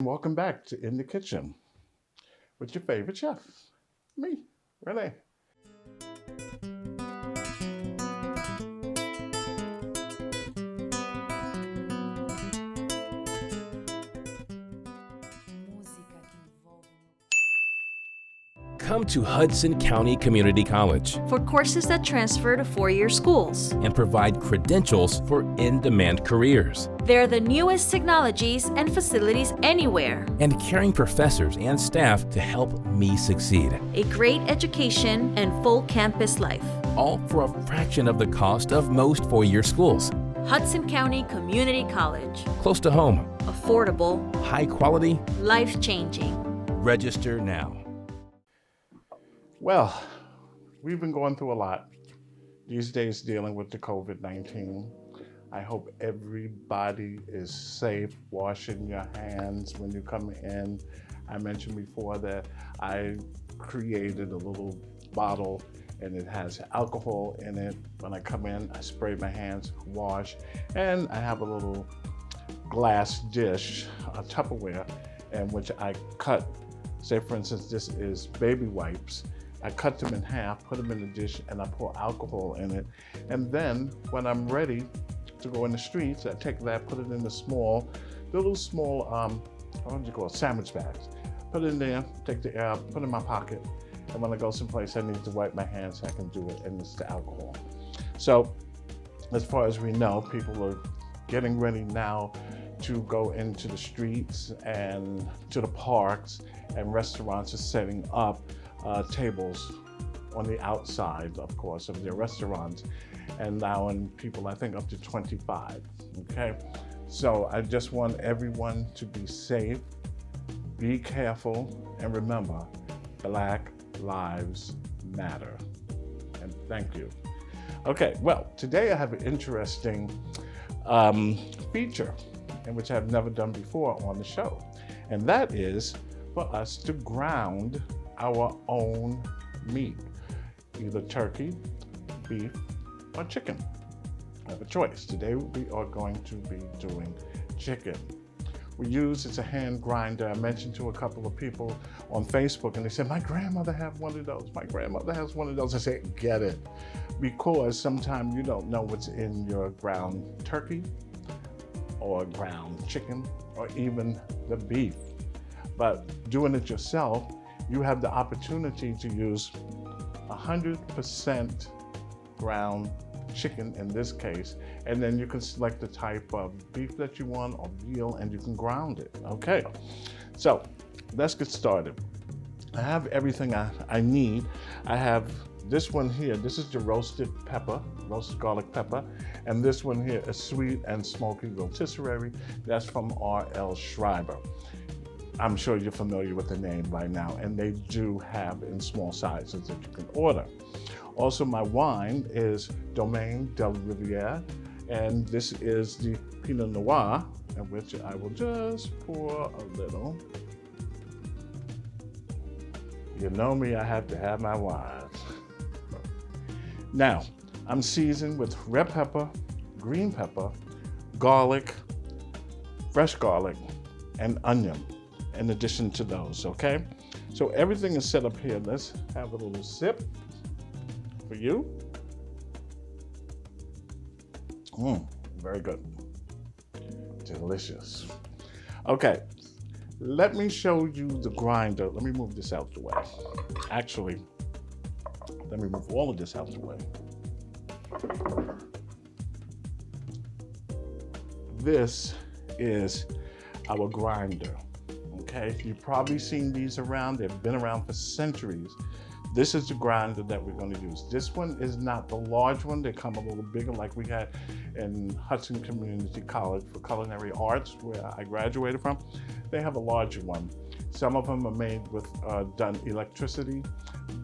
Welcome back to In the Kitchen with your favorite chef, me, Rene. Come to Hudson County Community College for courses that transfer to four-year schools and provide credentials for in-demand careers. They're the newest technologies and facilities anywhere. And caring professors and staff to help me succeed. A great education and full campus life. All for a fraction of the cost of most four-year schools. Hudson County Community College. Close to home. Affordable. High quality. Life-changing. Register now. Well, we've been going through a lot these days dealing with the COVID-19. I hope everybody is safe, washing your hands when you come in. I mentioned before that I created a little bottle and it has alcohol in it. When I come in, I spray my hands, wash, and I have a little glass dish, a Tupperware, in which I cut, say for instance, this is baby wipes. I cut them in half, put them in the dish, and I pour alcohol in it. And then when I'm ready to go in the streets, I take that, put it in the little small, what do you call it, sandwich bags. Put it in there, take the air, put it in my pocket. And when I go someplace, I need to wipe my hands, I can do it, and it's the alcohol. So as far as we know, people are getting ready now to go into the streets and to the parks, and restaurants are setting up tables on the outside, of course, of their restaurants, and allowing people, I think, up to 25, okay? So I just want everyone to be safe, be careful, and remember, Black Lives Matter. And thank you. Okay, well, today I have an interesting feature, in which I've never done before on the show, and that is for us to ground our own meat, either turkey, beef, or chicken. I have a choice. Today we are going to be doing chicken. It's a hand grinder. I mentioned to a couple of people on Facebook and they said, my grandmother had one of those. My grandmother has one of those. I said, get it. Because sometimes you don't know what's in your ground turkey or ground chicken or even the beef. But doing it yourself, you have the opportunity to use 100% ground chicken in this case, and then you can select the type of beef that you want or veal, and you can ground it. Okay, so let's get started. I have everything I need. I have this one here. This is the roasted garlic pepper, and this one here is sweet and smoky rotisserie. That's from R.L. Schreiber. I'm sure you're familiar with the name by now, and they do have in small sizes that you can order. Also, my wine is Domaine de Rivière, and this is the Pinot Noir, in which I will just pour a little. You know me, I have to have my wine. Now, I'm seasoned with red pepper, green pepper, garlic, fresh garlic, and onion. In addition to those, okay? So everything is set up here. Let's have a little sip for you. Very good. Delicious. Okay, let me show you the grinder. Let me move this out the way. Actually, let me move all of this out the way. This is our grinder. Okay, you've probably seen these around. They've been around for centuries. This is the grinder that we're going to use. This one is not the large one. They come a little bigger like we had in Hudson Community College for Culinary Arts, where I graduated from. They have a larger one. Some of them are made with done electricity,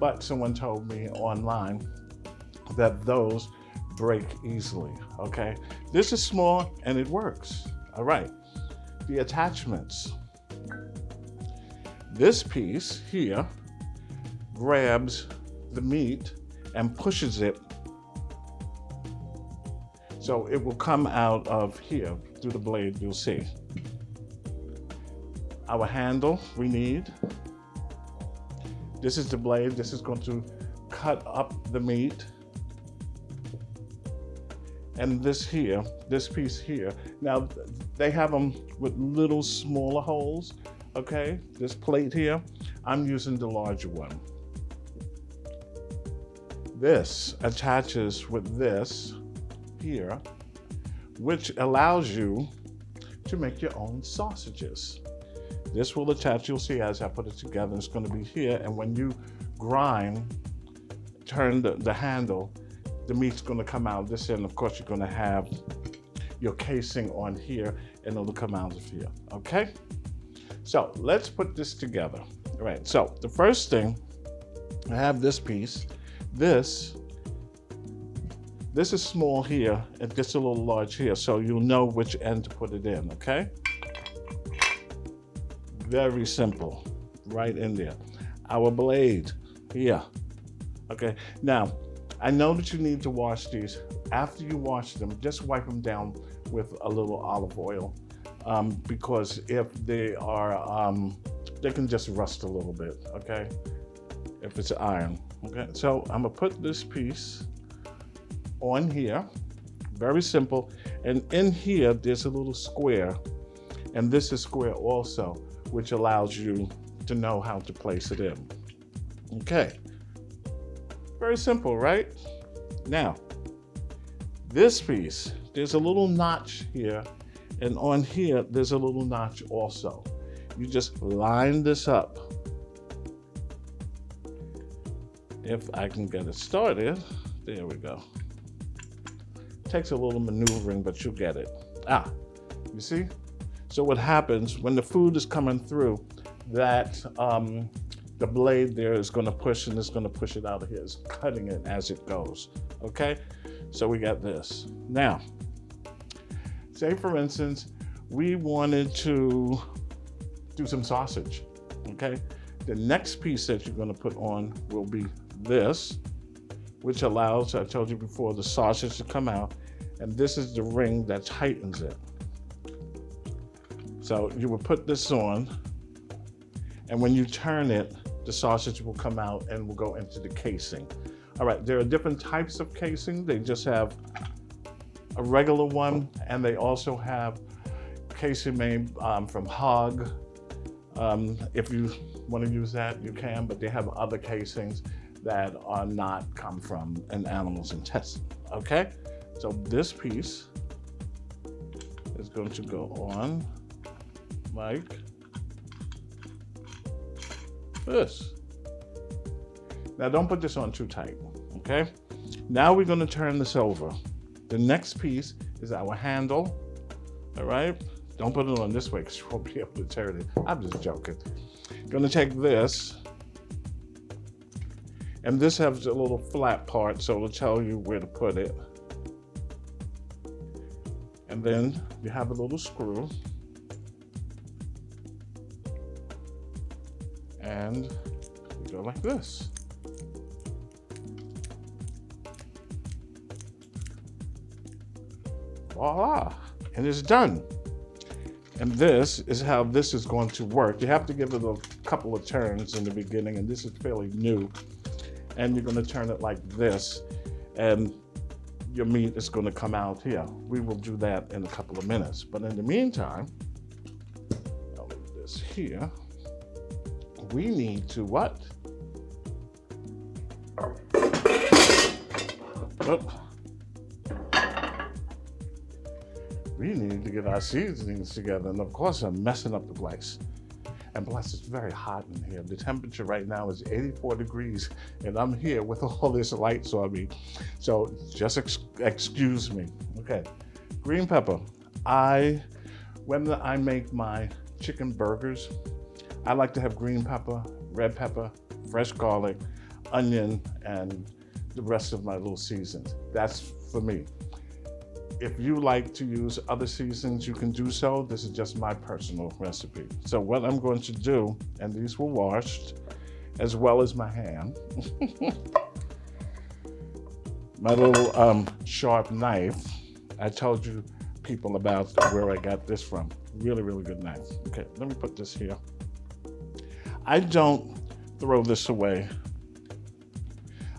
but someone told me online that those break easily, okay? This is small and it works. All right, the attachments. This piece here grabs the meat and pushes it, so it will come out of here through the blade, you'll see. our handle we need. This is the blade. This is going to cut up the meat. And this piece here. Now, they have them with little smaller holes, okay? This plate here, I'm using the larger one. This attaches with this here, which allows you to make your own sausages. This will attach, you'll see as I put it together, it's gonna be here, and when you grind, turn the handle, the meat's gonna come out this end. Of course, you're gonna have your casing on here, and it'll come out of here, okay? So let's put this together. All right, so the first thing, I have this piece. This is small here, and gets a little large here, so you'll know which end to put it in, okay? Very simple, right in there. Our blade here, okay? Now, I know that you need to wash these. After you wash them, just wipe them down with a little olive oil, because if they are, they can just rust a little bit, okay? If it's iron, okay? So I'm gonna put this piece on here, very simple. And in here, there's a little square, and this is square also, which allows you to know how to place it in. Okay, very simple, right? Now, this piece, there's a little notch here, and on here, there's a little notch also. You just line this up. If I can get it started, there we go. Takes a little maneuvering, but you'll get it. You see? So what happens when the food is coming through, that the blade there is gonna push, and it's gonna push it out of here. It's cutting it as it goes, okay? So we got this. Now, say for instance, we wanted to do some sausage, okay? The next piece that you're gonna put on will be this, which allows, I told you before, the sausage to come out, and this is the ring that tightens it. So you will put this on, and when you turn it, the sausage will come out and will go into the casing. All right, there are different types of casing. They just have a regular one, and they also have casing made from hog. If you want to use that, you can, but they have other casings that are not come from an animal's intestine, okay? So this piece is going to go on like this. Now don't put this on too tight, okay? Now we're gonna turn this over. The next piece is our handle, all right? Don't put it on this way because you won't be able to turn it. I'm just joking. Gonna take this, and this has a little flat part, so it'll tell you where to put it. And then you have a little screw. And you go like this. Voila, and it's done. And this is how this is going to work. You have to give it a couple of turns in the beginning, and this is fairly new. And you're gonna turn it like this, and your meat is gonna come out here. We will do that in a couple of minutes. But in the meantime, I'll leave this here. We need to what? We need to get our seasonings together. And of course, I'm messing up the place. And plus, it's very hot in here. The temperature right now is 84 degrees, and I'm here with all this lights on me. So just excuse me. Okay, green pepper. When I make my chicken burgers, I like to have green pepper, red pepper, fresh garlic, onion, and the rest of my little seasons. That's for me. If you like to use other seasons, you can do so. This is just my personal recipe. So what I'm going to do, and these were washed, as well as my hand. My little sharp knife. I told you people about where I got this from. Really, really good knife. Okay, let me put this here. I don't throw this away.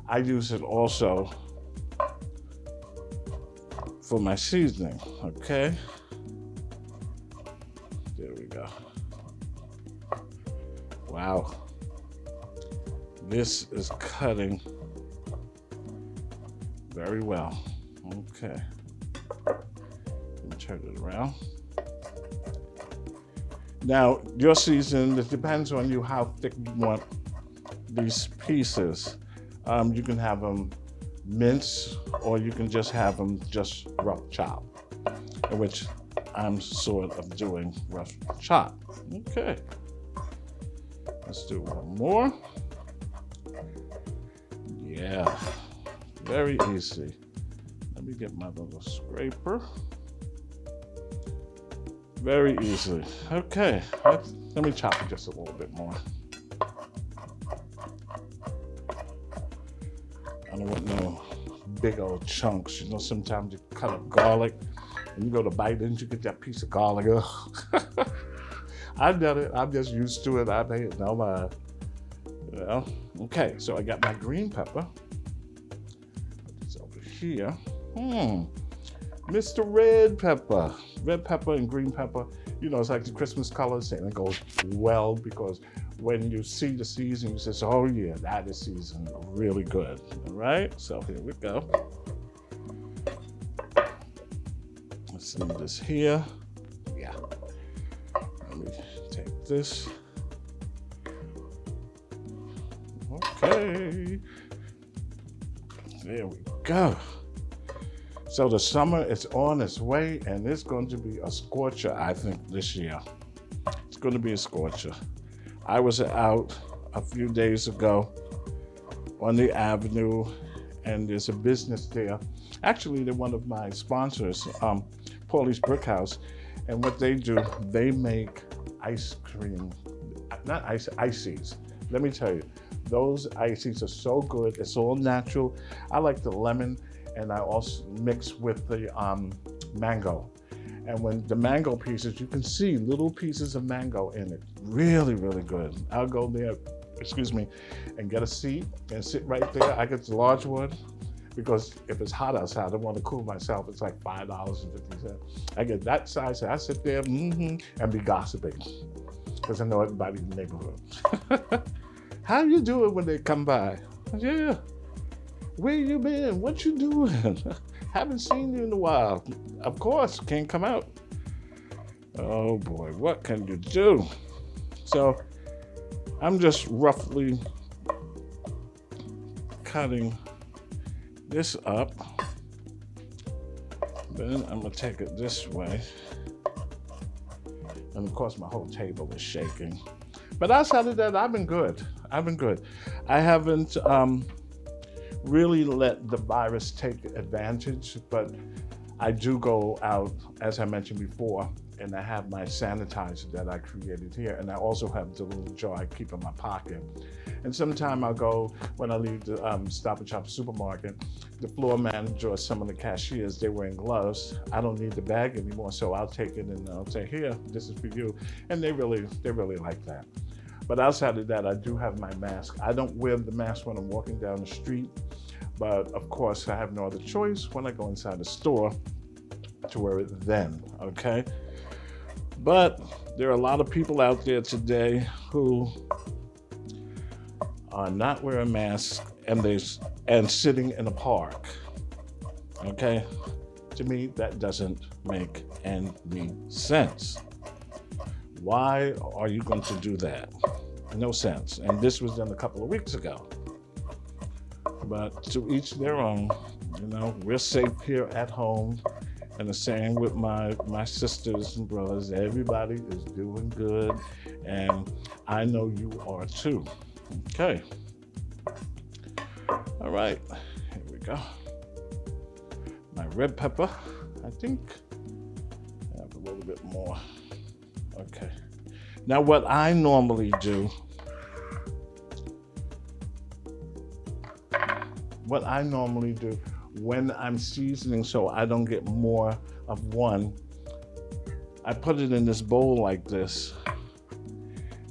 I use it also for my seasoning, okay? There we go. Wow. This is cutting very well. Okay. Let me turn it around. Now, your season, it depends on you how thick you want these pieces. You can have them minced, or you can just have them just rough chop, in which I'm sort of doing rough chop. Okay. Let's do one more. Yeah, very easy. Let me get my little scraper. Very easily. Okay, let me chop it just a little bit more. I don't want no big old chunks. You know, sometimes you cut up garlic and you go to bite it and you get that piece of garlic. I've done it. I'm just used to it. I made no mind. Well, okay, so I got my green pepper. Put this over here. Mr. Red Pepper. Red pepper and green pepper, you know, it's like the Christmas colors, and it goes well because when you see the season, you say, oh yeah, that is seasoned really good. All right, so here we go. Let's leave this here. Yeah. Let me take this. Okay. There we go. So the summer is on its way, and it's going to be a scorcher, I think, this year. It's going to be a scorcher. I was out a few days ago on the avenue, and there's a business there. Actually, they're one of my sponsors, Paulie's Brick House, and what they do, they make ice cream, not ice, ices. Let me tell you, those ices are so good. It's all natural. I like the lemon, and I also mix with the mango. And when the mango pieces, you can see little pieces of mango in it. Really, really good. I'll go there, and get a seat and sit right there. I get the large one because if it's hot outside, I want to cool myself. It's like $5.50. I get that size, so I sit there and be gossiping because I know everybody in the neighborhood. How you doing when they come by? Yeah. Where you been? What you doing? Haven't seen you in a while. Of course, can't come out. Oh boy, what can you do? So I'm just roughly cutting this up. Then I'm gonna take it this way. And of course my whole table is shaking. But outside of that, I've been good. I haven't really let the virus take advantage, but I do go out, as I mentioned before, and I have my sanitizer that I created here, and I also have the little jar I keep in my pocket. And sometime I'll go, when I leave the Stop and Shop supermarket, the floor manager or some of the cashiers, they're wearing gloves. I don't need the bag anymore, so I'll take it and I'll say, here, this is for you. And they really like that. But outside of that, I do have my mask. I don't wear the mask when I'm walking down the street, but of course I have no other choice when I go inside the store to wear it then, okay? But there are a lot of people out there today who are not wearing masks and sitting in a park, okay? To me, that doesn't make any sense. Why are you going to do that? No sense. And this was done a couple of weeks ago. But to each their own. You know, we're safe here at home. And the same with my sisters and brothers. Everybody is doing good. And I know you are too. Okay. All right. Here we go. My red pepper. I think I have a little bit more. Okay. Now what I normally do, when I'm seasoning so I don't get more of one, I put it in this bowl like this,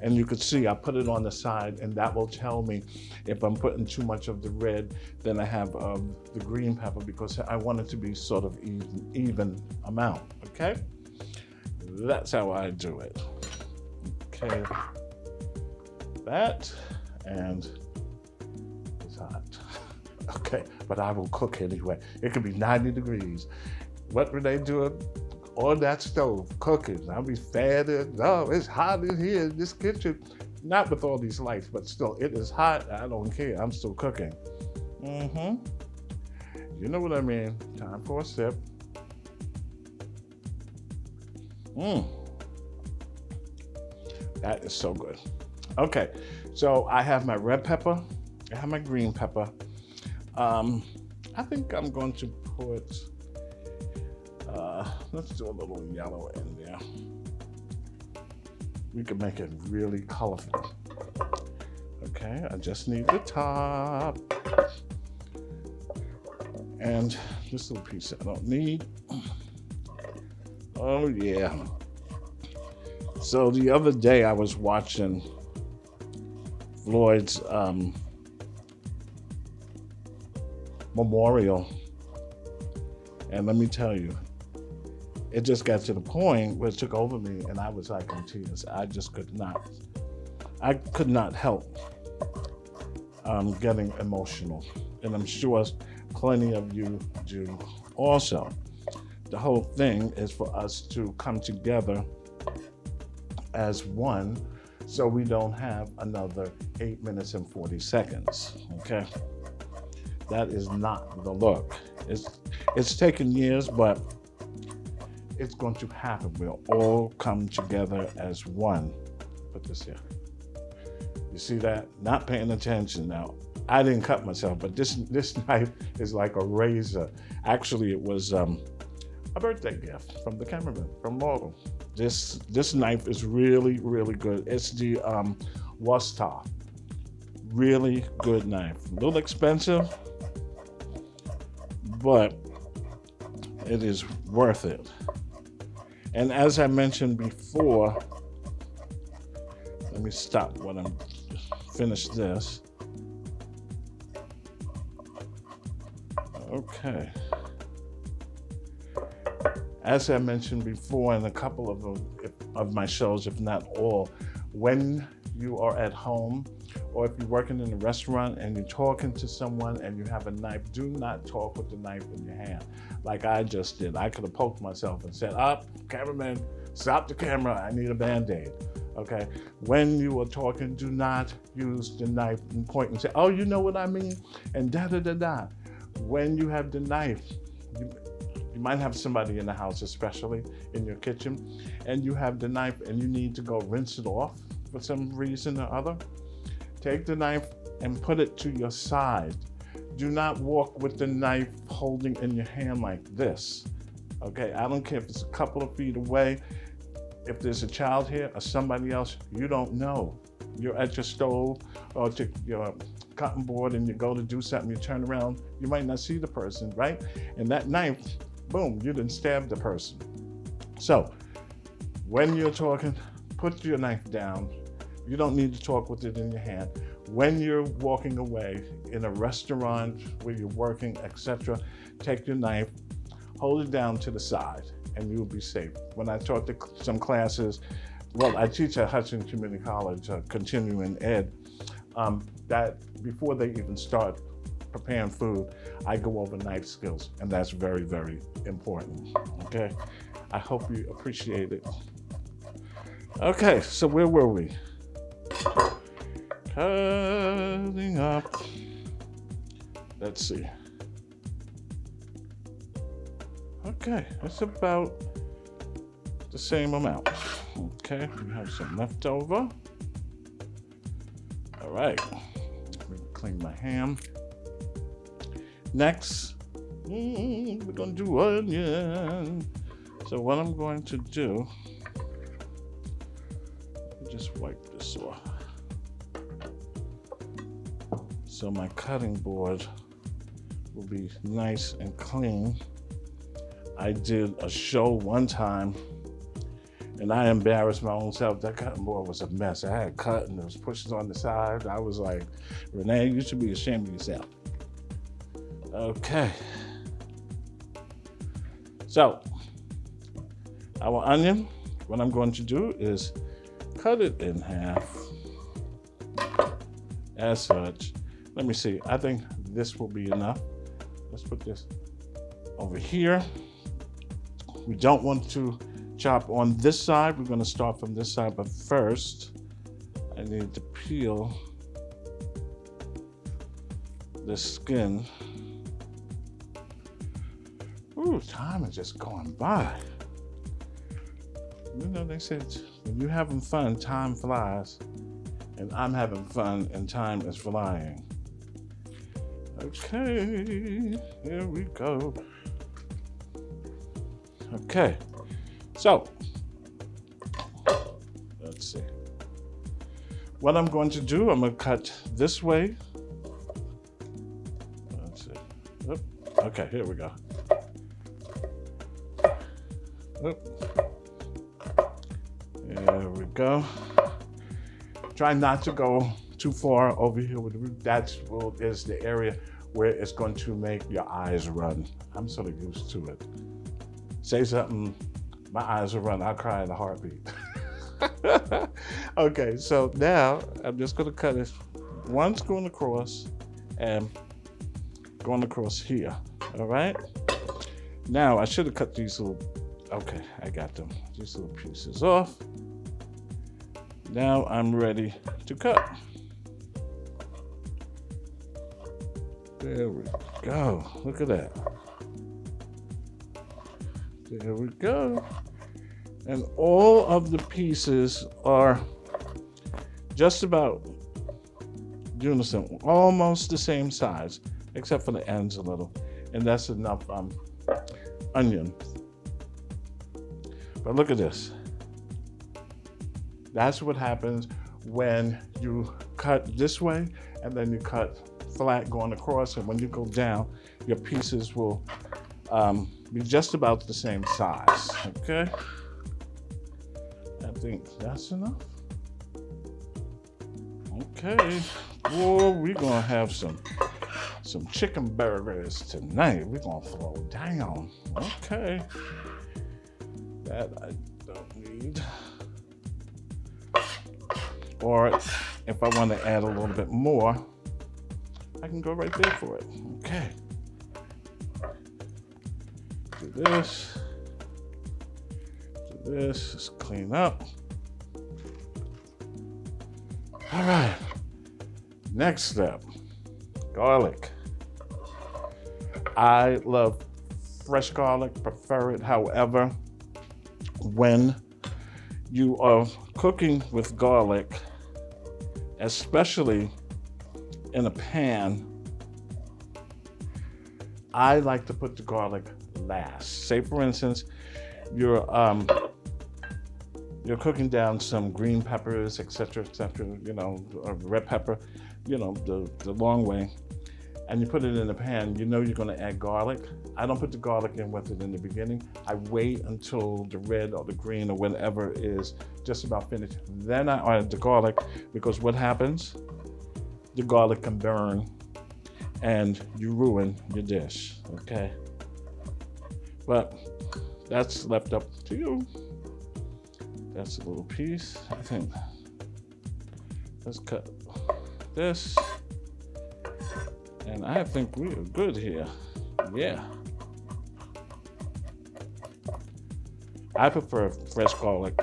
and you could see I put it on the side, and that will tell me if I'm putting too much of the red than I have of the green pepper, because I want it to be sort of even amount, okay? That's how I do it. Okay, that, and it's hot. Okay, but I will cook anyway. It could be 90 degrees. What were they doing on that stove? Cooking. I'll be fanning. Oh, it's hot in here in this kitchen. Not with all these lights, but still, it is hot. I don't care. I'm still cooking. You know what I mean. Time for a sip. That is so good. Okay, so I have my red pepper. I have my green pepper. I think I'm going to put, let's do a little yellow in there. We can make it really colorful. Okay, I just need the top. And this little piece I don't need. Oh yeah. So the other day I was watching Floyd's memorial, and let me tell you, it just got to the point where it took over me, and I was like in tears. I just could not help getting emotional, and I'm sure plenty of you do also. The whole thing is for us to come together as one, so we don't have another 8 minutes and 40 seconds, okay? That is not the look. It's taken years, but it's going to happen. We'll all come together as one. Put this here. You see that? Not paying attention now. I didn't cut myself, but this knife is like a razor. Actually, it was a birthday gift from the cameraman, from Mortal. This knife is really, really good. It's the Worcester. Really good knife. A little expensive, but it is worth it. And as I mentioned before, let me stop when I'm finished this. Okay. As I mentioned before in a couple of my shows, if not all, when you are at home or if you're working in a restaurant and you're talking to someone and you have a knife, do not talk with the knife in your hand like I just did. I could have poked myself and said, cameraman, stop the camera, I need a Band-Aid. Okay, when you are talking, do not use the knife and point and say, oh, you know what I mean? And da-da-da-da. When you have the knife, you might have somebody in the house, especially in your kitchen, and you have the knife and you need to go rinse it off for some reason or other. Take the knife and put it to your side. Do not walk with the knife holding in your hand like this. Okay, I don't care if it's a couple of feet away. If there's a child here or somebody else, you don't know. You're at your stove or to your cutting board and you go to do something, you turn around, you might not see the person, right? And that knife, boom, you didn't stab the person. So when you're talking, put your knife down. You don't need to talk with it in your hand. When you're walking away in a restaurant where you're working, etc., take your knife, hold it down to the side, and you'll be safe. When I taught some classes, well, I teach at Hudson Community College, continuing ed, that before they even start preparing food, I go over knife skills, and that's very, very important, okay? I hope you appreciate it. Okay, so where were we? Cutting up. Let's see. Okay, it's about the same amount. Okay, we have some left over. All right, let me clean my ham. Next, we're gonna do onion. So what I'm going to do, just wipe this off. So my cutting board will be nice and clean. I did a show one time And I embarrassed my own self. That cutting board was a mess. I had cut and there was pushes on the side. I was like, Renee, you should be ashamed of yourself. Okay. So, our onion, what I'm going to do is cut it in half as such. Let me see, I think this will be enough. Let's put this over here. We don't want to chop on this side. We're going to start from this side, but first I need to peel the skin. Ooh, time is just going by. You know, they said when you're having fun, time flies. And I'm having fun and time is flying. Okay, here we go. Okay, so let's see. What I'm going to do, I'm going to cut this way. Let's see. Oop. Okay, here we go. Oop. There we go. Try not to go too far over here with the root. That is the area where it's going to make your eyes run. I'm sort of used to it. Say something, my eyes will run. I'll cry in a heartbeat. Okay, so now I'm just going to cut it. One's going across and going across here. All right. Now I should have cut these little. Okay, I got them. These little pieces off. Now I'm ready to cut. There we go. Look at that. There we go. And all of the pieces are just about unison, almost the same size, except for the ends a little. And that's enough onion. But look at this. That's what happens when you cut this way and then you cut flat going across, and when you go down, your pieces will be just about the same size, okay? I think that's enough. Okay, boy, we're gonna have some chicken burgers tonight. We're gonna throw down, okay? That I don't need. Or if I want to add a little bit more, I can go right there for it. Okay. Do this. Do this. Just clean up. All right. Next step, garlic. I love fresh garlic, prefer it. However, when you are cooking with garlic, especially in a pan, I like to put the garlic last. Say for instance, you're cooking down some green peppers, etc., you know, or red pepper, you know, the long way, and you put it in a pan, you know you're gonna add garlic. I don't put the garlic in with it in the beginning. I wait until the red or the green or whatever is just about finished. Then I add the garlic, because what happens? The garlic can burn and you ruin your dish, okay? But that's left up to you. That's a little piece, I think. Let's cut this. And I think we are good here. Yeah. I prefer fresh garlic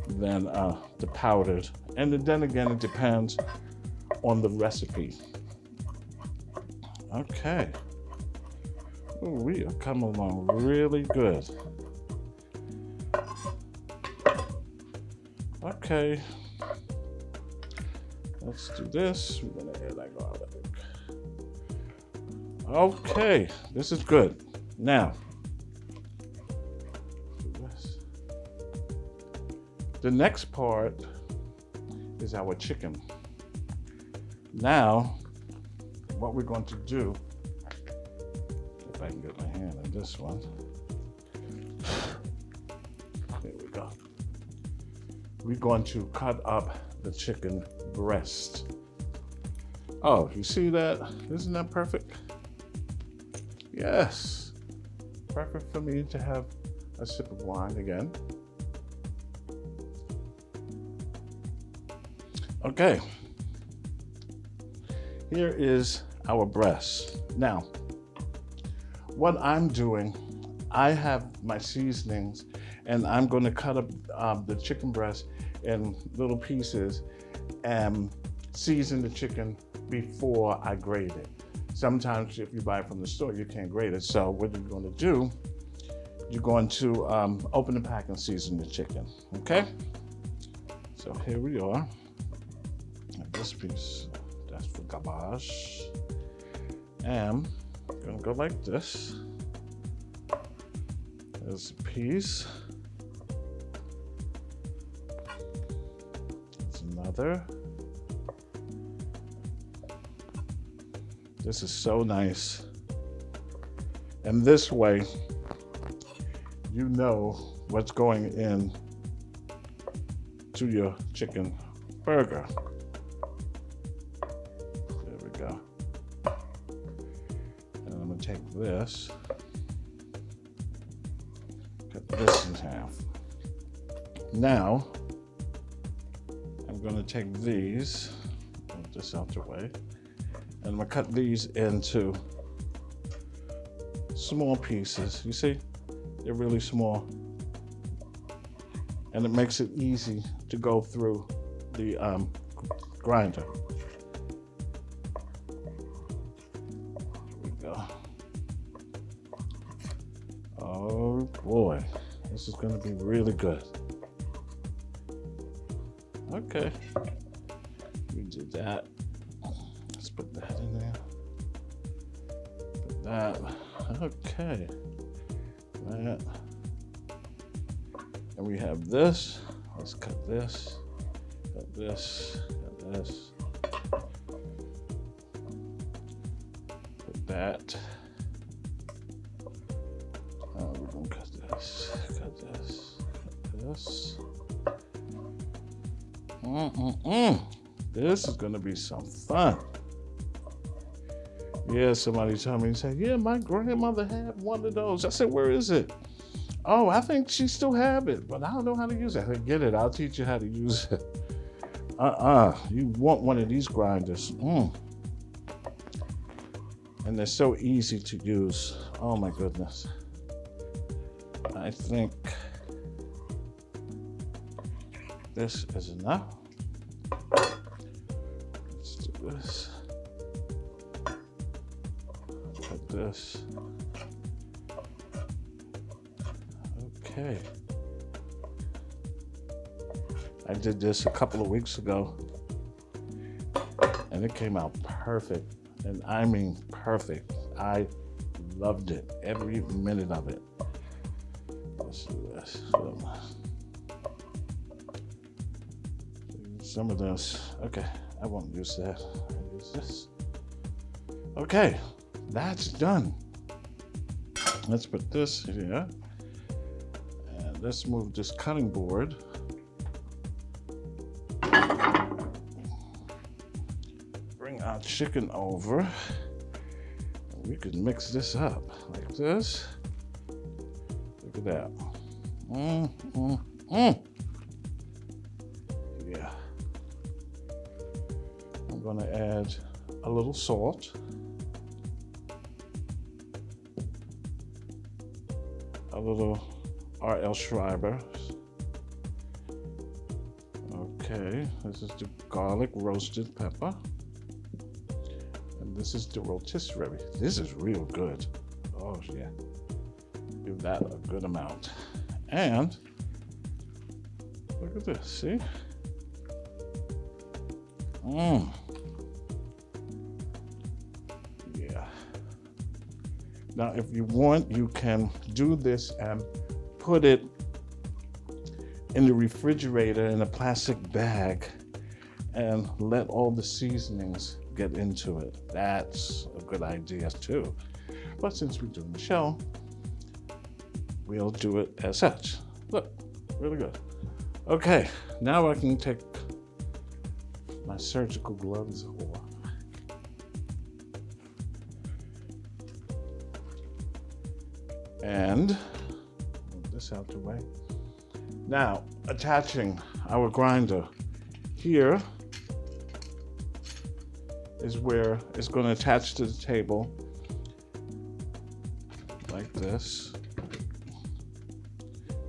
than the powdered. And then again, it depends on the recipe. Okay. Ooh, we are coming along really good. Okay. Let's do this. We're gonna add that garlic. Okay, this is good. Now, the next part is our chicken. Now, what we're going to do, if I can get my hand on this one, There we go. We're going to cut up the chicken breast. Oh, you see that? Isn't that perfect? Yes. Perfect for me to have a sip of wine again. Okay. Here is our breast. Now, what I'm doing, I have my seasonings, and I'm going to cut up the chicken breast in little pieces and season the chicken before I grate it. Sometimes if you buy it from the store, you can't grate it. So what you're going to do, you're going to open the pack and season the chicken, okay? So here we are. And this piece, that's for garbage. And I'm gonna go like this. There's a piece. There's another. This is so nice. And this way, you know what's going in to your chicken burger. There we go. And I'm gonna take this, cut this in half. Now, I'm gonna take these, move this out the way, and I'm gonna cut these into small pieces. You see? They're really small. And it makes it easy to go through the grinder. Here we go. Oh boy, this is gonna be really good. Okay, we did that. Let's put that in there. Put that, okay. That. And we have this. Let's cut this, cut this, cut this. Put that. We're gonna cut this, cut this, cut this. This is gonna be some fun. Yeah, somebody told me, said, yeah, my grandmother had one of those. I said, where is it? Oh, I think she still have it, but I don't know how to use it. I said, get it, I'll teach you how to use it. You want one of these grinders. And they're so easy to use. Oh my goodness. I think this is enough. Let's do this. Cut this. Okay. I did this a couple of weeks ago and it came out perfect. And I mean perfect. I loved it, every minute of it. Let's do this. Some of this. Okay, I won't use that. I'll use this. Okay, that's done. Let's put this here. And let's move this cutting board. Bring our chicken over. We can mix this up like this. Look at that. Yeah. I'm gonna add a little salt. A little R.L. Schreiber. Okay, this is the garlic roasted pepper. And this is the rotisserie. This is real good. Oh yeah. Give that a good amount. And look at this, see? Yeah. Now, if you want, you can do this and put it in the refrigerator in a plastic bag and let all the seasonings get into it. That's a good idea too. But since we're doing the show, we'll do it as such. Look, really good. Okay, now I can take my surgical gloves off. And move this out the way. Now, attaching our grinder here is where it's going to attach to the table like this.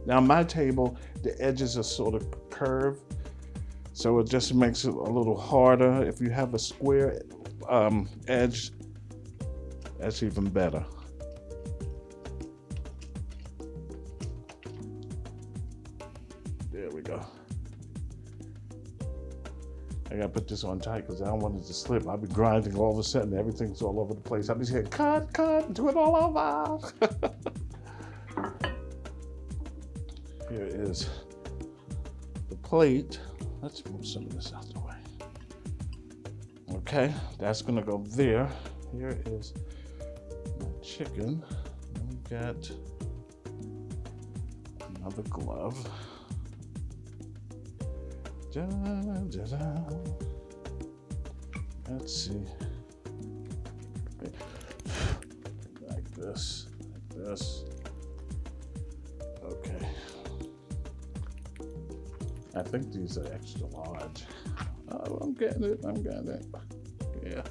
Now my table, the edges are sort of curved, so it just makes it a little harder. If you have a square edge, that's even better. There we go. I gotta put this on tight because I don't want it to slip. I'll be grinding, all of a sudden everything's all over the place. I'll be saying, cut, do it all over. Here is the plate. Let's move some of this out the way. Okay, that's gonna go there. Here is my chicken. Then we got another glove. Let's see. Like this, like this. Okay. I think these are extra large. Oh, I'm getting it. Yeah,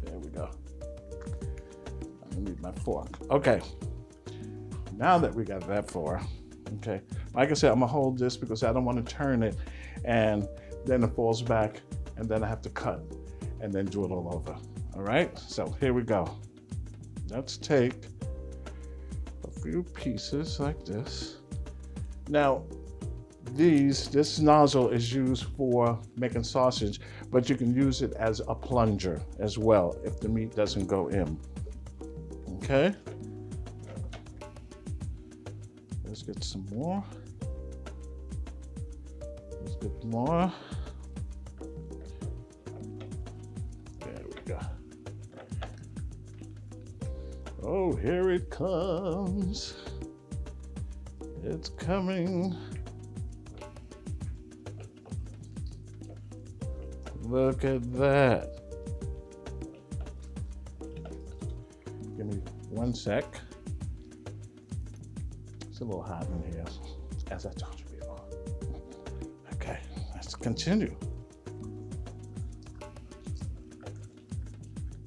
there we go. I need my fork. Okay. Now that we got that far, okay. Like I said, I'm gonna hold this because I don't want to turn it and then it falls back and then I have to cut and then do it all over. All right, so here we go. Let's take a few pieces like this. Now, this nozzle is used for making sausage, but you can use it as a plunger as well if the meat doesn't go in. Okay. Let's get some more. Let's get more. There we go. Oh, here it comes. It's coming. Look at that. Give me 1 sec. It's a little hot in here, as I told you before. Okay, let's continue.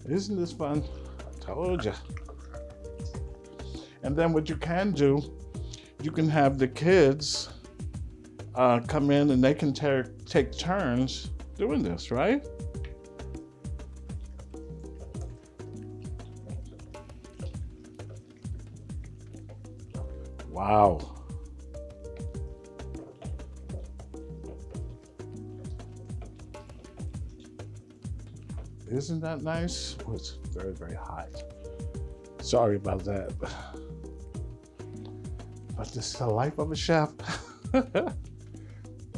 Isn't this fun? I told you. And then what you can do, you can have the kids come in and they can take turns doing this, right? Wow. Isn't that nice? Oh, it's very, very hot. Sorry about that. But this is the life of a chef.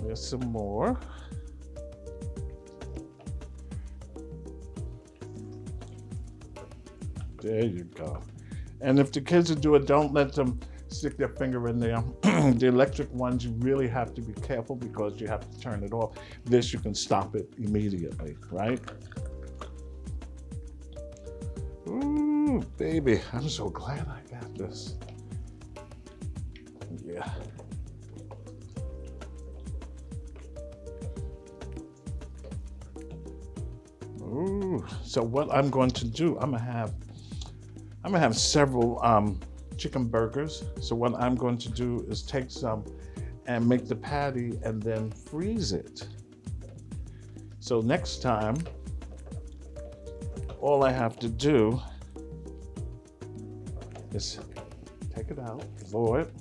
There's some more. There you go. And if the kids will do it, don't let them stick their finger in there. The electric ones, you really have to be careful because you have to turn it off. This, you can stop it immediately, right? Ooh, baby, I'm so glad I got this. Yeah. Ooh, so what I'm going to do, I'm gonna have several chicken burgers. So what I'm going to do is take some and make the patty and then freeze it. So next time, all I have to do is take it out, lower it,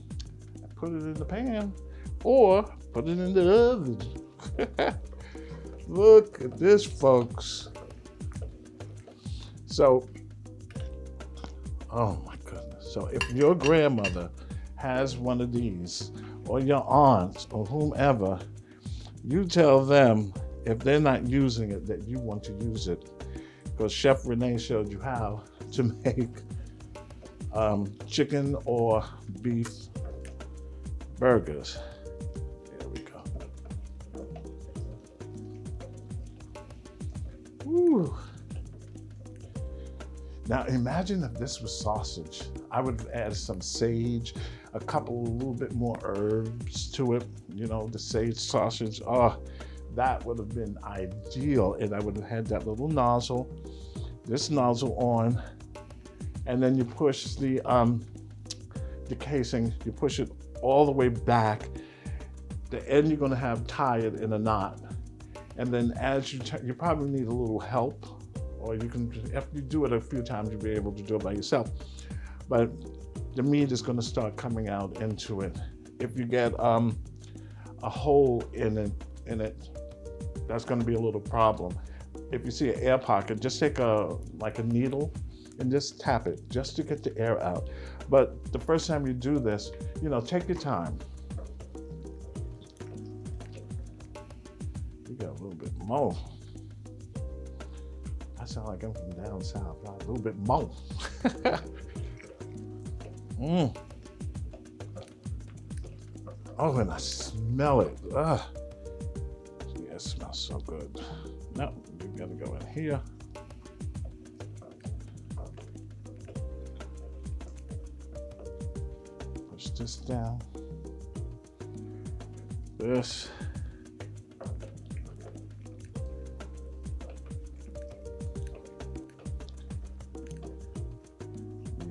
and put it in the pan, or put it in the oven. Look at this, folks. So, oh my goodness. So if your grandmother has one of these, or your aunts, or whomever, you tell them if they're not using it, that you want to use it. Because Chef Rene showed you how to make chicken or beef burgers. Woo. Now imagine if this was sausage. I would add some sage, a little bit more herbs to it, the sage sausage. Oh, that would have been ideal. And I would have had that little nozzle, this nozzle on, and then you push the casing, you push it all the way back. The end you're gonna have tied in a knot. And then as you probably need a little help, or you can, if you do it a few times, you'll be able to do it by yourself. But the meat is gonna start coming out into it. If you get a hole in it, that's gonna be a little problem. If you see an air pocket, just take a needle and just tap it, just to get the air out. But the first time you do this, take your time. You got a little bit more. I sound like I'm from down south, a little bit more. Oh, and I smell it. Yeah, it smells so good. Now, you gotta go in here. Push this down. This.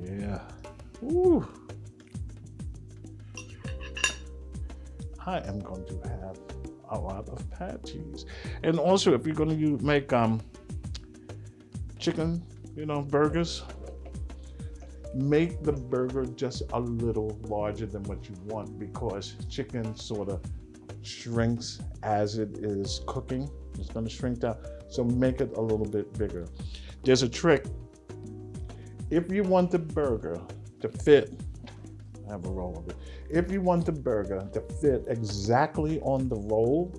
Yeah. Ooh. I am going to have a lot of patties. And also, if you're going to make chicken, burgers, make the burger just a little larger than what you want, because chicken sort of shrinks as it is cooking. It's going to shrink down. So make it a little bit bigger. There's a trick. If you want the burger to fit, I have a roll of it. If you want the burger to fit exactly on the roll,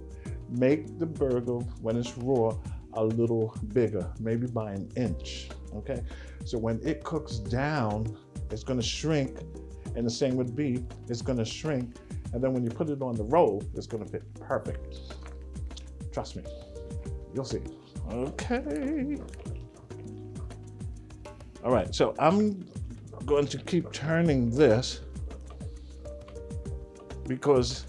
make the burger, when it's raw, a little bigger, maybe by an inch, okay? So when it cooks down, it's gonna shrink, and the same with beef, it's gonna shrink, and then when you put it on the roll, it's gonna fit perfect. Trust me, you'll see. Okay. All right, so I'm going to keep turning this, because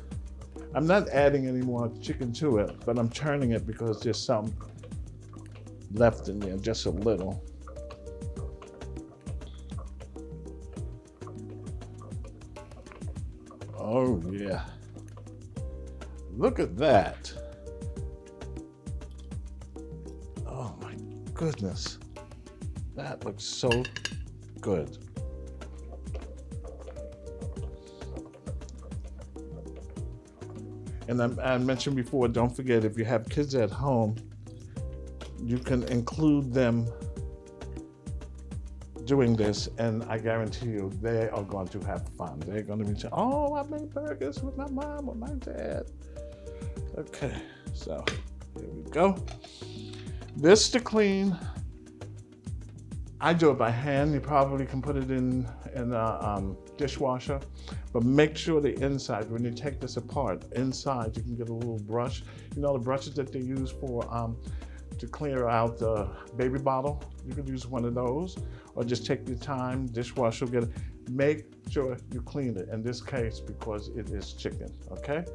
I'm not adding any more chicken to it, but I'm turning it because there's some left in there, just a little. Oh yeah. Look at that. Oh my goodness. That looks so good. And I mentioned before, don't forget, if you have kids at home, you can include them doing this, and I guarantee you they are going to have fun. They're going to be saying, oh, I made burgers with my mom or my dad. Okay, so here we go. This to clean, I do it by hand. You probably can put it in a dishwasher, but make sure the inside, when you take this apart, inside you can get a little brush. You know the brushes that they use for to clear out the baby bottle? You could use one of those, or just take your time, dishwasher, get it. Make sure you clean it, in this case, because it is chicken, okay?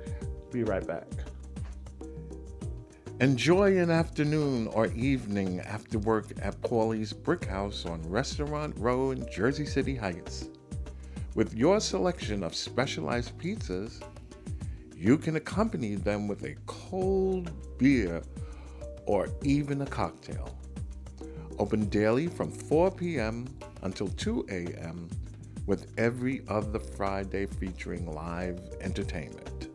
Be right back. Enjoy an afternoon or evening after work at Paulie's Brick House on Restaurant Row in Jersey City Heights. With your selection of specialized pizzas, you can accompany them with a cold beer or even a cocktail. Open daily from 4 p.m. until 2 a.m. with every other Friday featuring live entertainment.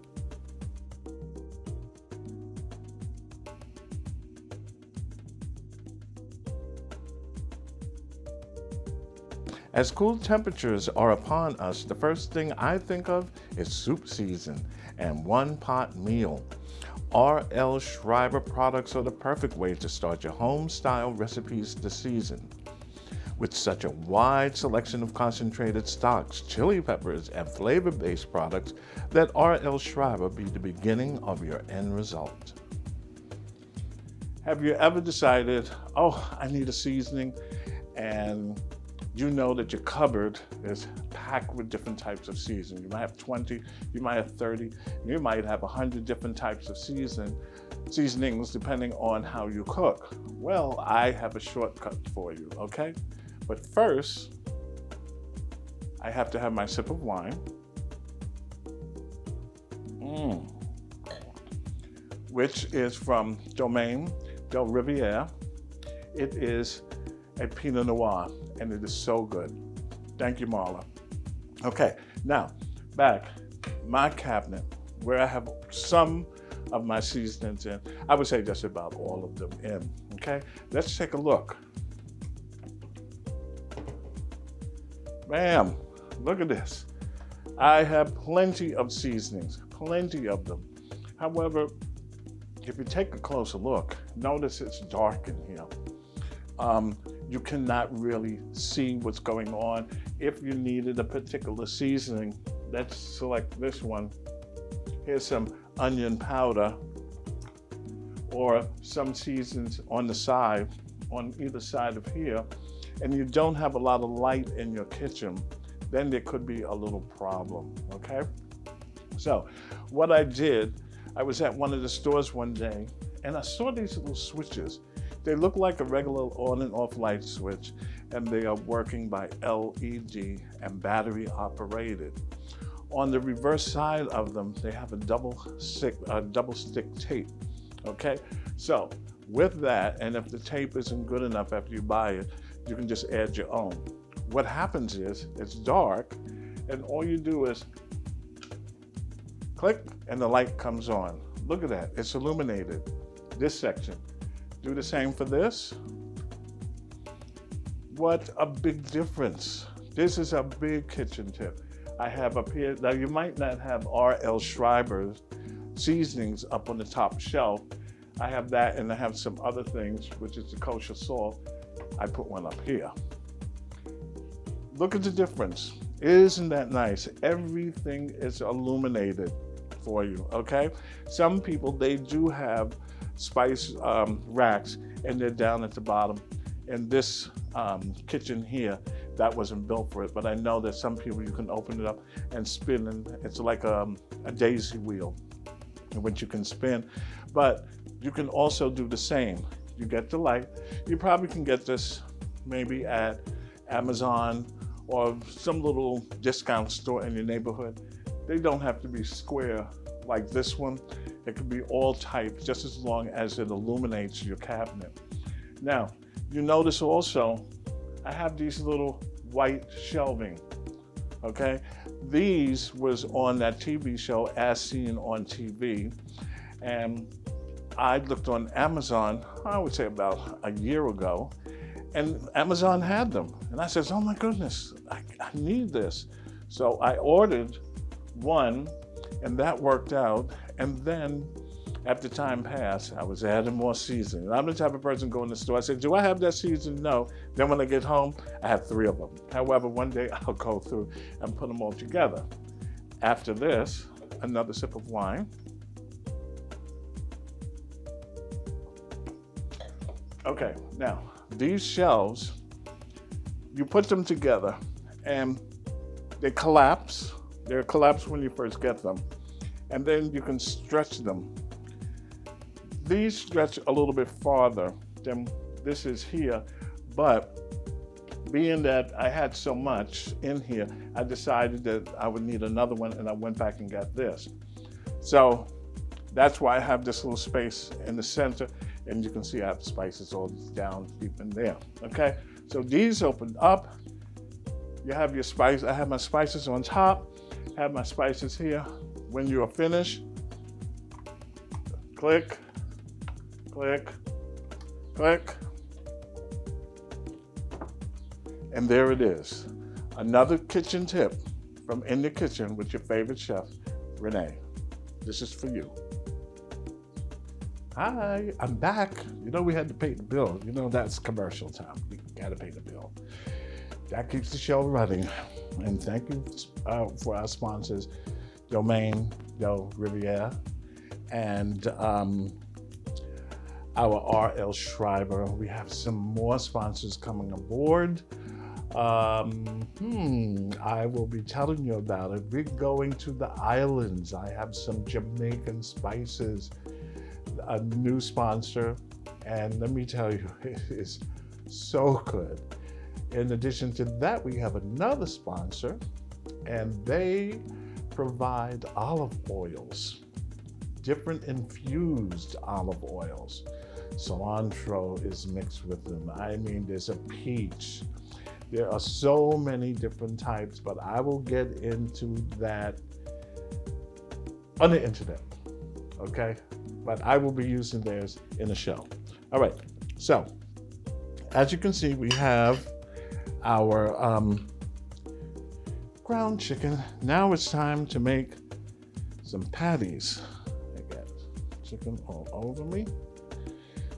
As cool temperatures are upon us, the first thing I think of is soup season and one-pot meal. R.L. Schreiber products are the perfect way to start your home-style recipes this season. With such a wide selection of concentrated stocks, chili peppers, and flavor-based products, let R.L. Schreiber be the beginning of your end result. Have you ever decided, oh, I need a seasoning, and you know that your cupboard is packed with different types of seasoning? You might have 20, you might have 30, you might have 100 different types of seasonings depending on how you cook. Well, I have a shortcut for you, okay? But first, I have to have my sip of wine. Which is from Domaine Del Riviere. It is a Pinot Noir, and it is so good. Thank you, Marla. Okay, now back my cabinet where I have some of my seasonings in. I would say just about all of them in. Okay, let's take a look. Bam, look at this. I have plenty of seasonings, plenty of them. However, if you take a closer look, notice it's dark in here. You cannot really see what's going on. If you needed a particular seasoning, let's select this one. Here's some onion powder, or some seasons on the side, on either side of here, and you don't have a lot of light in your kitchen, then there could be a little problem, okay? So what I did, I was at one of the stores one day, and I saw these little switches. They look like a regular on and off light switch, and they are working by LED and battery operated. On the reverse side of them, they have a double stick tape, okay? So with that, and if the tape isn't good enough after you buy it, you can just add your own. What happens is, it's dark, and all you do is click, and the light comes on. Look at that, it's illuminated, this section. Do the same for this. What a big difference. This is a big kitchen tip. I have up here, now you might not have R.L. Schreiber's seasonings up on the top shelf. I have that, and I have some other things, which is the kosher salt. I put one up here. Look at the difference. Isn't that nice? Everything is illuminated for you, okay? Some people, they do have spice racks, and they're down at the bottom. In this kitchen here, that wasn't built for it, but I know that some people, you can open it up and spin, and it's like a daisy wheel, which you can spin. But you can also do the same. You get the light. You probably can get this maybe at Amazon or some little discount store in your neighborhood. They don't have to be square like this one. It could be all type, just as long as it illuminates your cabinet. Now, you notice also, I have these little white shelving, okay? These was on that TV show, As Seen on TV, and I looked on Amazon, I would say about a year ago, and Amazon had them. And I said, oh my goodness, I need this. So I ordered one, and that worked out. And then, after time passed, I was adding more seasoning. I'm the type of person going to the store, I said, do I have that seasoning? No. Then when I get home, I have 3 of them. However, one day I'll go through and put them all together. After this, another sip of wine. Okay, now, these shelves, you put them together, and they collapse. They're collapsed when you first get them. And then you can stretch them. These stretch a little bit farther than this is here, but being that I had so much in here, I decided that I would need another one, and I went back and got this. So that's why I have this little space in the center, and you can see I have spices all down deep in there, okay? So these open up. You have your spice. I have my spices on top, have my spices here. When you are finished, click, click, click, and there it is. Another kitchen tip from In the Kitchen with your favorite chef, Rene. This is for you. Hi, I'm back. You know we had to pay the bill. You know that's commercial time. We gotta pay the bill. That keeps the show running. And thank you for our sponsors, Domaine Del Riviere and our R.L. Schreiber. We have some more sponsors coming aboard. I will be telling you about it. We're going to the islands. I have some Jamaican spices, a new sponsor, and let me tell you, it is so good. In addition to that, we have another sponsor, and they provide olive oils, different infused olive oils. Cilantro is mixed with them. I mean, there's a peach. There are so many different types, but I will get into that on the internet, okay? But I will be using theirs in the show. All right, so as you can see, we have our ground chicken. Now it's time to make some patties. I got chicken all over me.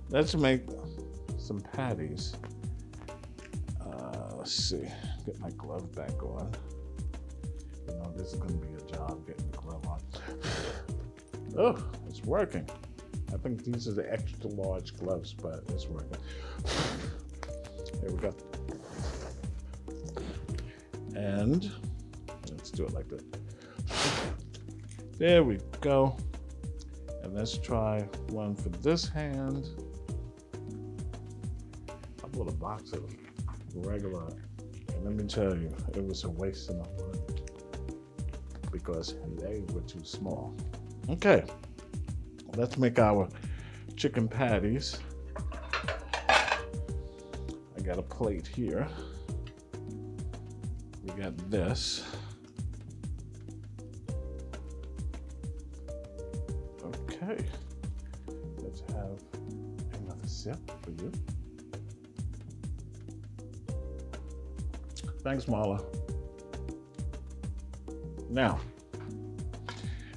Let's make some patties. Let's see, get my glove back on. You know, this is gonna be a job getting the glove on. Oh, it's working. I think these are the extra large gloves, but it's working. Here we go. And let's do it like that. There we go. And let's try one for this hand. I bought a box of regular, and let me tell you, it was a waste of my money because they were too small. Okay, let's make our chicken patties. I got a plate here. We got this. Okay, let's have another sip for you. Thanks, Marla. Now,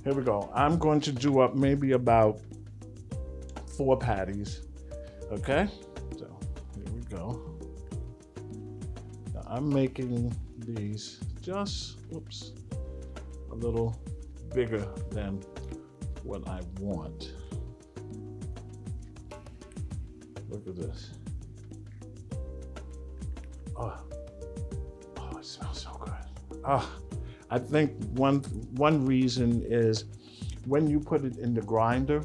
here we go. I'm going to do up maybe about 4 patties. Okay? So, here we go. Now, I'm making these just, a little bigger than what I want. Look at this. Oh, it smells so good. I think one reason is when you put it in the grinder,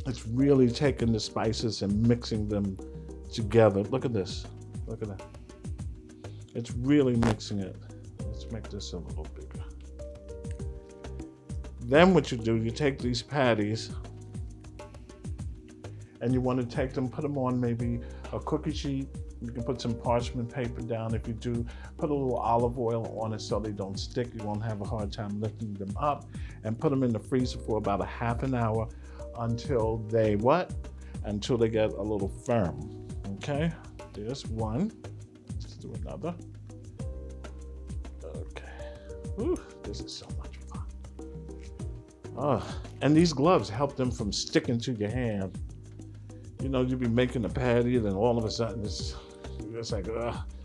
it's really taking the spices and mixing them together. Look at this. Look at that. It's really mixing it. Let's make this a little bigger. Then what you do, you take these patties and you want to take them, put them on maybe a cookie sheet. You can put some parchment paper down. If you do, put a little olive oil on it so they don't stick. You won't have a hard time lifting them up, and put them in the freezer for about a half an hour until they what? Until they get a little firm. Okay, there's one. Let's do another. Okay. Ooh, this is so much fun. Oh, and these gloves help them from sticking to your hand. You know, you'll be making a patty, and then all of a sudden it's like,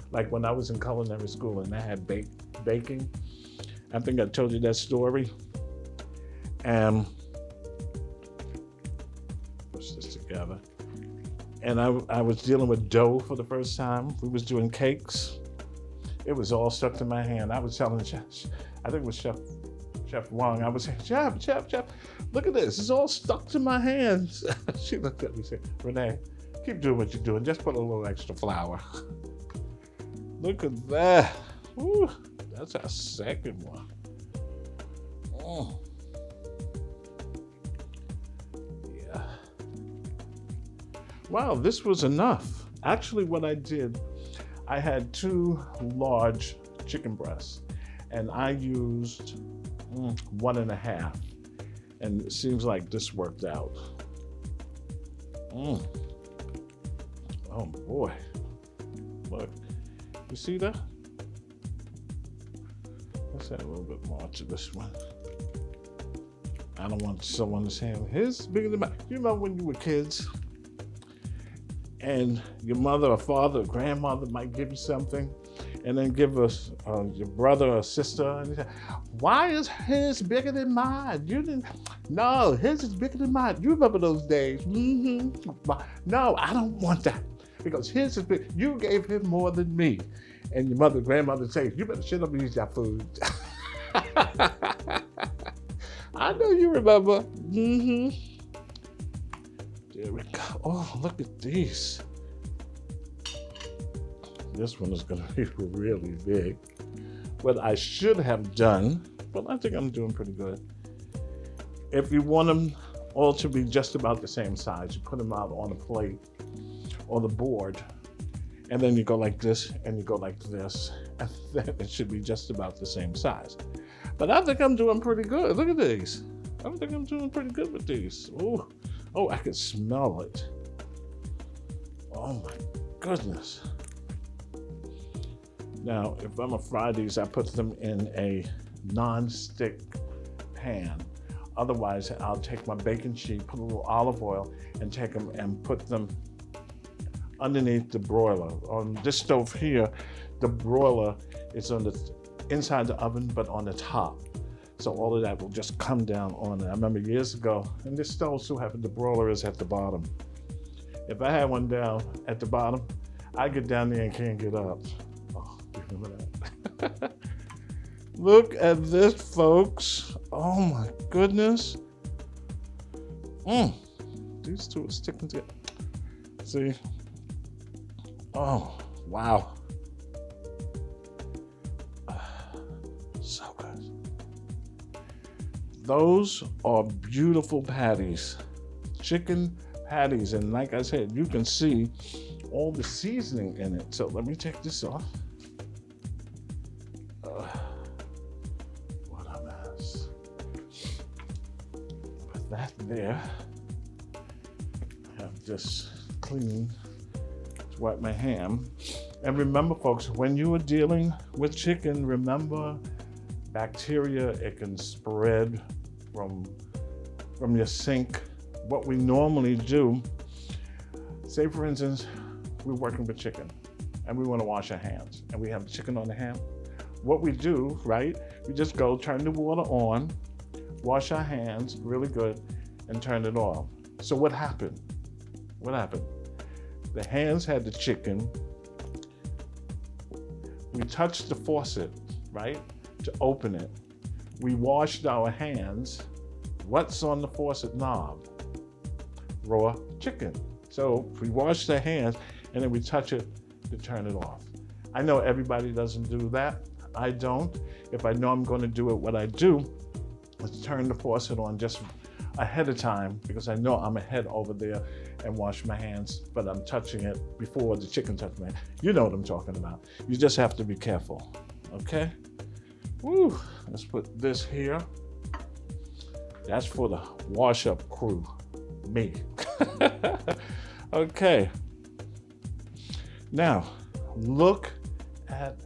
like when I was in culinary school and I had baking. I think I told you that story. And push this together. And I was dealing with dough for the first time. We was doing cakes. It was all stuck to my hand. I was telling Chef, I think it was Chef Wong. I was saying, Chef, look at this. It's all stuck to my hands. She looked at me and said, Rene, keep doing what you're doing. Just put a little extra flour. Look at that. Woo, that's our second one. Oh. Yeah. Wow, this was enough. Actually, what I did, I had 2 large chicken breasts, and I used 1.5. And it seems like this worked out. Oh boy. Look, you see that? Let's add a little bit more to this one. I don't want someone to say, his is bigger than mine. You remember when you were kids and your mother or father or grandmother might give you something and then give us your brother or sister, and you say, why is his bigger than mine? You didn't, no, his is bigger than mine. You remember those days? No, I don't want that, because his is big. You gave him more than me. And your mother, grandmother say, you better shut up and eat that food. I know you remember. There we go. Oh, look at these. This one is going to be really big. What I should have done, but I think I'm doing pretty good. If you want them all to be just about the same size, you put them out on a plate or the board, and then you go like this and you go like this, and then it should be just about the same size. But I think I'm doing pretty good. Look at these. I think I'm doing pretty good with these. Ooh. Oh, I can smell it. Oh my goodness. Now, if I'm gonna fry these, I put them in a non-stick pan. Otherwise, I'll take my baking sheet, put a little olive oil, and take them and put them underneath the broiler. On this stove here, the broiler is on the inside the oven, but on the top. So all of that will just come down on it. I remember years ago, and this stove still have the broiler is at the bottom. If I had one down at the bottom, I get down there and can't get up. Oh, you remember that? Look at this, folks. Oh my goodness. These two are sticking together. See? Oh, wow. So good. Those are beautiful patties. Chicken patties. And like I said, you can see all the seasoning in it. So let me take this off. What a mess. Put that there. Have this clean. Wipe my hand. And remember, folks, when you are dealing with chicken, remember bacteria, it can spread from your sink. What we normally do, say for instance, we're working with chicken and we want to wash our hands and we have chicken on the hand. What we do, right, we just go turn the water on, wash our hands really good, and turn it off. So what happened? What happened? The hands had the chicken. We touched the faucet, right, to open it. We washed our hands. What's on the faucet knob? Raw chicken. So we wash the hands and then we touch it to turn it off. I know everybody doesn't do that. I don't. If I know I'm going to do it, what I do is turn the faucet on just ahead of time, because I know I'm ahead over there and wash my hands, but I'm touching it before the chicken touches my hand. You know what I'm talking about. You just have to be careful, okay? Woo, let's put this here. That's for the wash-up crew, me. Okay. Now, look at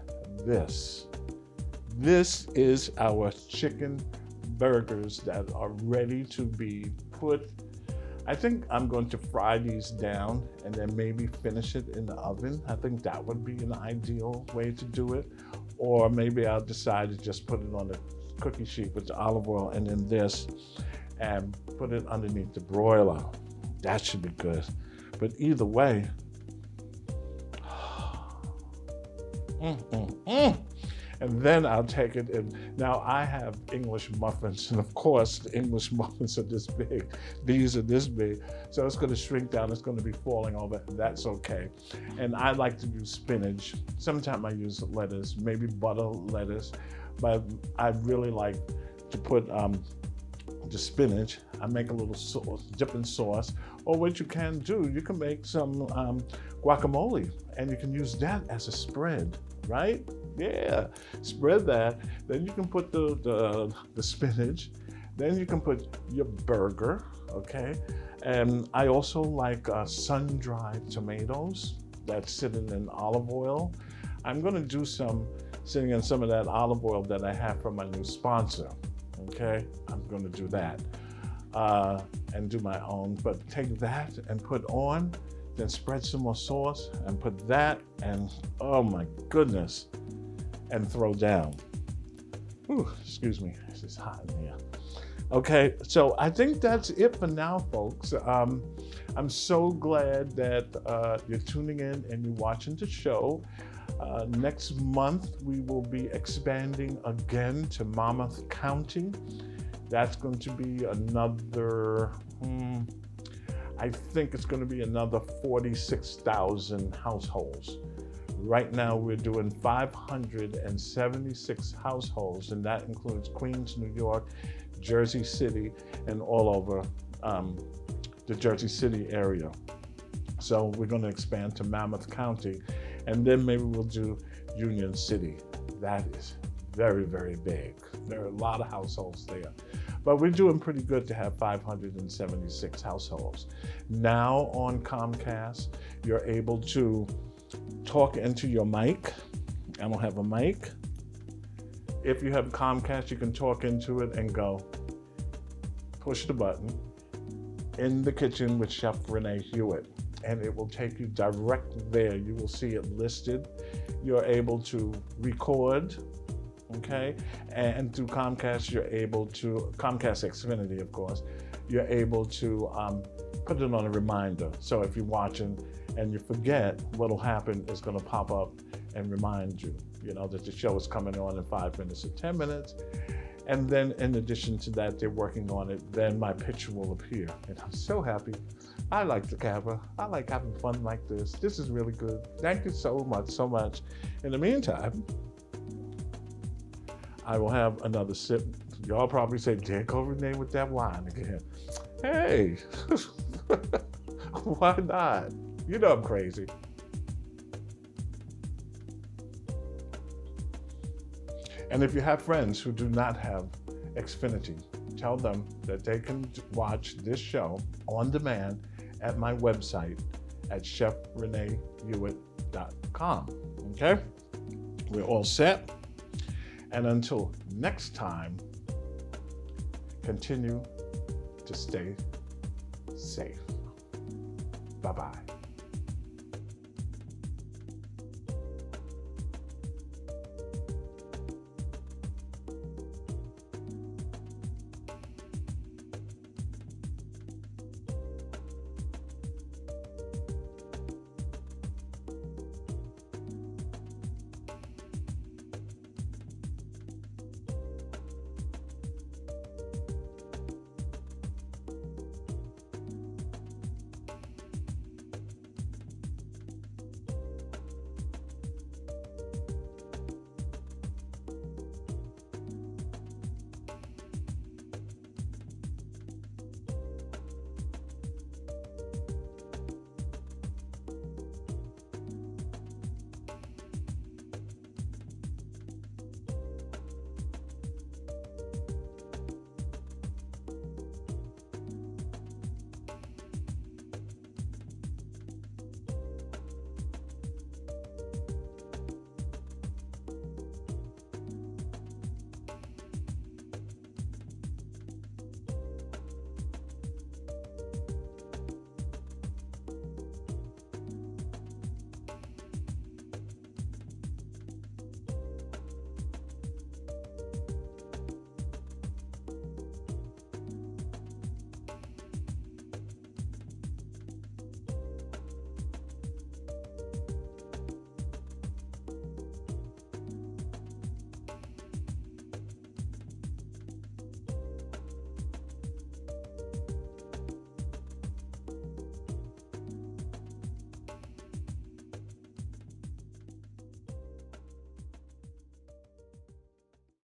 this. This is our chicken burgers that are ready to be put. I think I'm going to fry these down and then maybe finish it in the oven. I think that would be an ideal way to do it. Or maybe I'll decide to just put it on the cookie sheet with the olive oil and then this and put it underneath the broiler. That should be good. But either way, and then I'll take it in. Now I have English muffins, and of course the English muffins are this big. These are this big. So it's gonna shrink down, it's gonna be falling over. That's okay. And I like to use spinach. Sometimes I use lettuce, maybe butter lettuce, but I really like to put the spinach. I make a little sauce, dipping sauce. Or what you can do, you can make some guacamole, and you can use that as a spread, right? Yeah, spread that. Then you can put the spinach. Then you can put your burger, okay? And I also like sun-dried tomatoes that's sitting in olive oil. I'm gonna do some sitting in some of that olive oil that I have from my new sponsor, okay? I'm gonna do that and do my own, but take that and put on then spread some more sauce and put that, and oh my goodness, and throw down. Ooh, excuse me, this is hot in here. Okay, so I think that's it for now, folks. I'm so glad that you're tuning in and you're watching the show. Next month, we will be expanding again to Monmouth County. That's going to be another, I think it's going to be another 46,000 households. Right now, we're doing 576 households, and that includes Queens, New York, Jersey City, and all over the Jersey City area. So we're going to expand to Monmouth County, and then maybe we'll do Union City. That is very, very big. There are a lot of households there. But we're doing pretty good to have 576 households. Now on Comcast, you're able to talk into your mic. I don't have a mic. If you have Comcast, you can talk into it and go, push the button, in the kitchen with Chef Rene Hewitt, and it will take you direct there. You will see it listed. You're able to record, okay? And through Comcast, you're able to, Comcast Xfinity, of course, you're able to put it on a reminder. So if you're watching and you forget, what'll happen is gonna pop up and remind you, that the show is coming on in 5 minutes or 10 minutes. And then in addition to that, they're working on it, then my picture will appear. And I'm so happy. I like the camera. I like having fun like this. This is really good. Thank you so much. In the meantime, I will have another sip. Y'all probably say, there go Rene with that wine again. Hey, why not? I'm crazy. And if you have friends who do not have Xfinity, tell them that they can watch this show on demand at my website at chefrenehewitt.com. Okay? We're all set. And until next time, continue to stay safe. Bye-bye.